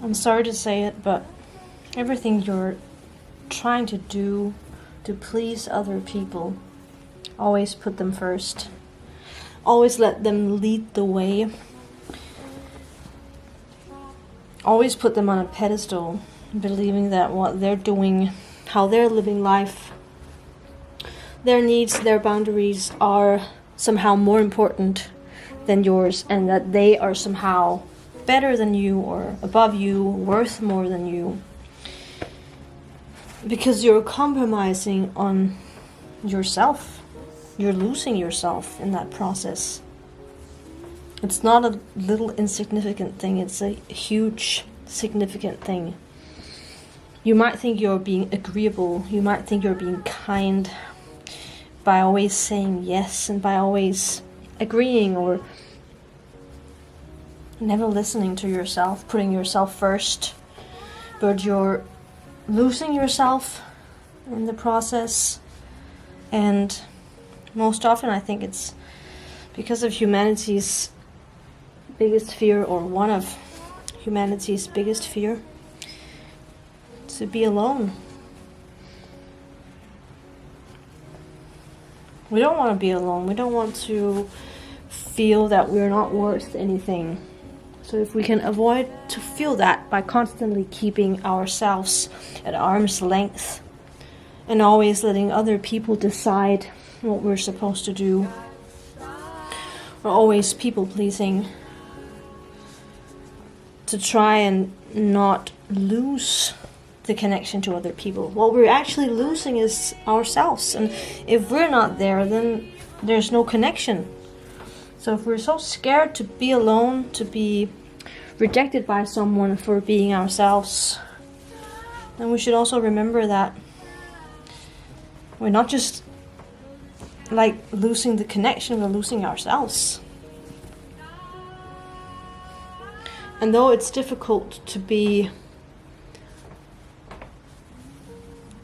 I'm sorry to say it, but everything you're trying to do to please other people, always put them first. Always let them lead the way. Always put them on a pedestal, believing that what they're doing, how they're living life, their needs, their boundaries are somehow more important than yours, and that they are somehow better than you or above you, worth more than you. Because you're compromising on yourself. You're losing yourself in that process. It's not a little insignificant thing, it's a huge, significant thing. You might think you're being agreeable, you might think you're being kind by always saying yes and by always agreeing or never listening to yourself, putting yourself first. But you're losing yourself in the process, and most often I think it's because of humanity's biggest fear, or one of humanity's biggest fear, to be alone. We don't want to be alone. We don't want to feel that we're not worth anything. So if we can avoid to feel that by constantly keeping ourselves at arm's length and always letting other people decide what we're supposed to do, or always people pleasing, to try and not lose the connection to other people. What we're actually losing is ourselves, and if we're not there, then there's no connection. So if we're so scared to be alone, to be rejected by someone for being ourselves, then we should also remember that we're not just like losing the connection, we're losing ourselves. And though it's difficult to be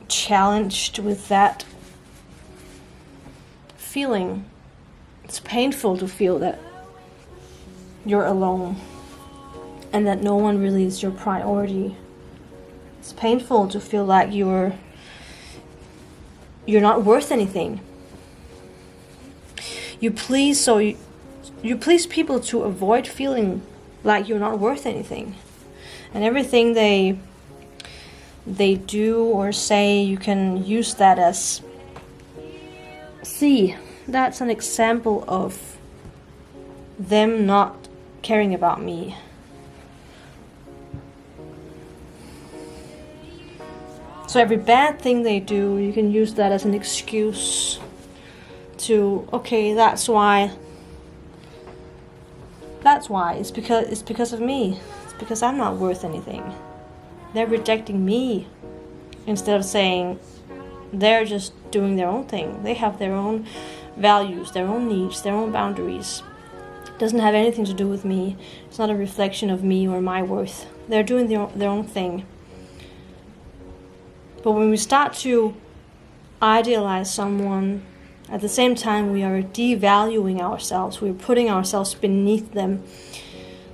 challenged with that feeling, it's painful to feel that you're alone and that no one really is your priority. It's painful to feel like you're not worth anything. You please people to avoid feeling like you're not worth anything, and everything they do or say, you can use that as, see, that's an example of them not caring about me. So every bad thing they do, you can use that as an excuse to, okay, that's why it's because of me. It's because I'm not worth anything. They're rejecting me, instead of saying they're just doing their own thing. They have their own values, their own needs, their own boundaries. It doesn't have anything to do with me. It's not a reflection of me or my worth. They're doing their own thing. But when we start to idealize someone, at the same time we are devaluing ourselves. We're putting ourselves beneath them.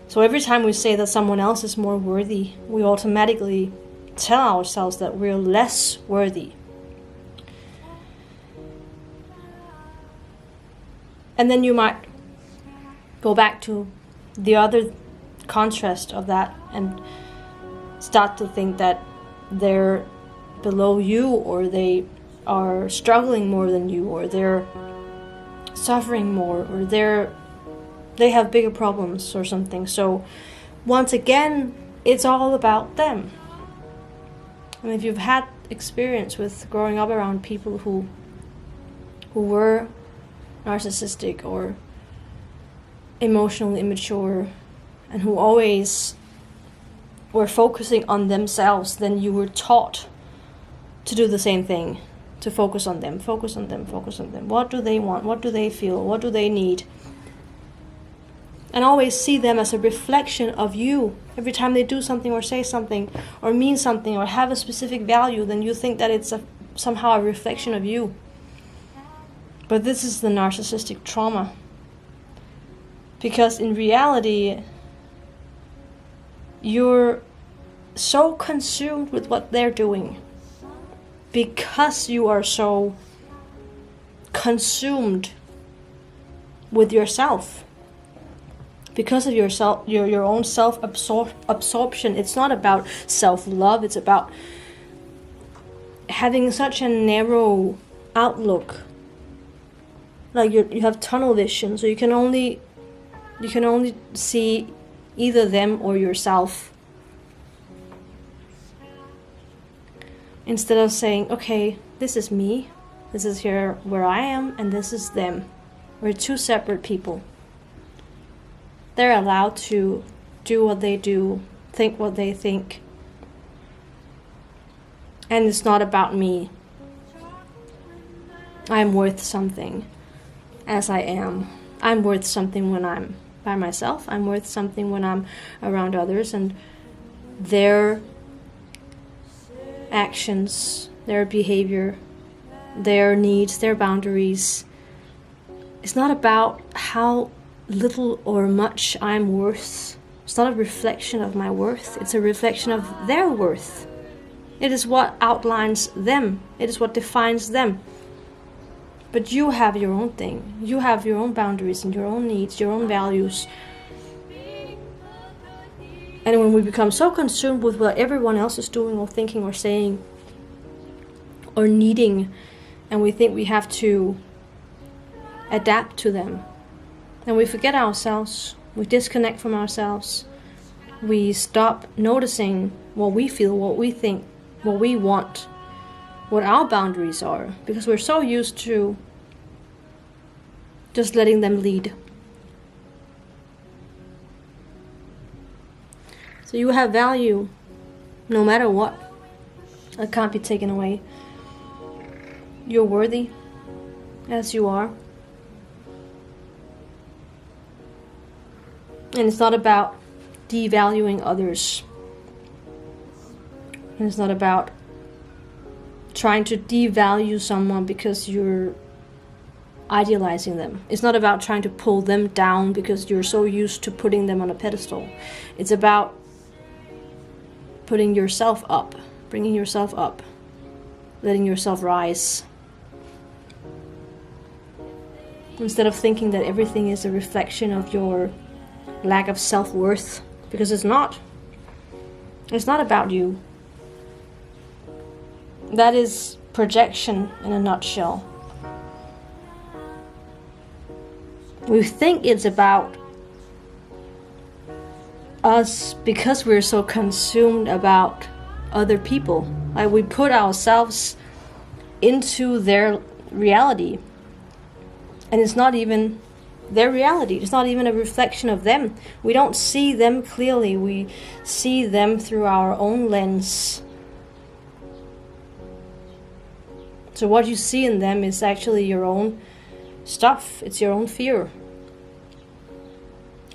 So every time we say that someone else is more worthy, we automatically tell ourselves that we're less worthy. And then you might go back to the other contrast of that and start to think that they're below you, or they are struggling more than you, or they're suffering more, or they have bigger problems or something. So once again, it's all about them. And if you've had experience with growing up around people who were narcissistic or emotionally immature, and who always were focusing on themselves, then you were taught to do the same thing, to focus on them, focus on them, focus on them. What do they want? What do they feel? What do they need? And always see them as a reflection of you. Every time they do something or say something or mean something or have a specific value, then you think that it's somehow a reflection of you. But this is the narcissistic trauma. Because in reality, you're so consumed with what they're doing, because you are so consumed with yourself, because of your own self-absorption. It's not about self-love, it's about having such a narrow outlook. Like you have tunnel vision, so you can only see either them or yourself. Instead of saying, okay, this is me, this is here where I am, and this is them. We're two separate people. They're allowed to do what they do, think what they think. And it's not about me. I'm worth something as I am. I'm worth something when I'm by myself. I'm worth something when I'm around others, and their actions, their behavior, their needs, their boundaries. It's not about how little or much I'm worth. It's not a reflection of my worth. It's a reflection of their worth. It is what outlines them. It is what defines them. But you have your own thing. You have your own boundaries and your own needs, your own values. And when we become so consumed with what everyone else is doing or thinking or saying or needing, and we think we have to adapt to them, then we forget ourselves. We disconnect from ourselves. We stop noticing what we feel, what we think, what we want, what our boundaries are, because we're so used to just letting them lead. So you have value no matter what. It can't be taken away. You're worthy as you are. And it's not about devaluing others. And it's not about trying to devalue someone because you're idealizing them. It's not about trying to pull them down because you're so used to putting them on a pedestal. It's about putting yourself up, bringing yourself up, letting yourself rise. Instead of thinking that everything is a reflection of your lack of self-worth, because it's not. It's not about you. That is projection in a nutshell. We think it's about us because we're so consumed about other people. Like we put ourselves into their reality, and it's not even their reality. It's not even a reflection of them. We don't see them clearly. We see them through our own lens. So what you see in them is actually your own stuff. It's your own fear.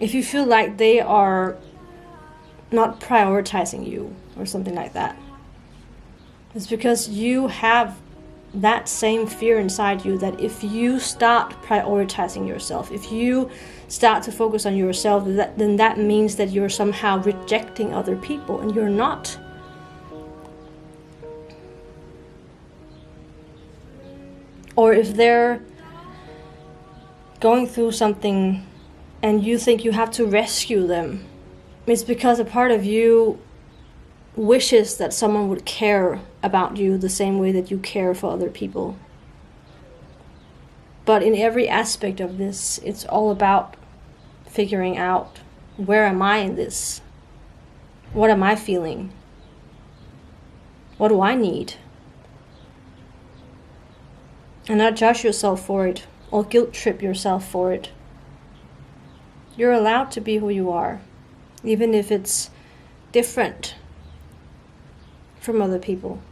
If you feel like they are not prioritizing you or something like that, it's because you have that same fear inside you, that if you start prioritizing yourself, if you start to focus on yourself, then that means that you're somehow rejecting other people, and you're not. Or if they're going through something and you think you have to rescue them, it's because a part of you wishes that someone would care about you the same way that you care for other people. But in every aspect of this, it's all about figuring out, where am I in this? What am I feeling? What do I need? And not judge yourself for it or guilt trip yourself for it. You're allowed to be who you are, even if it's different from other people.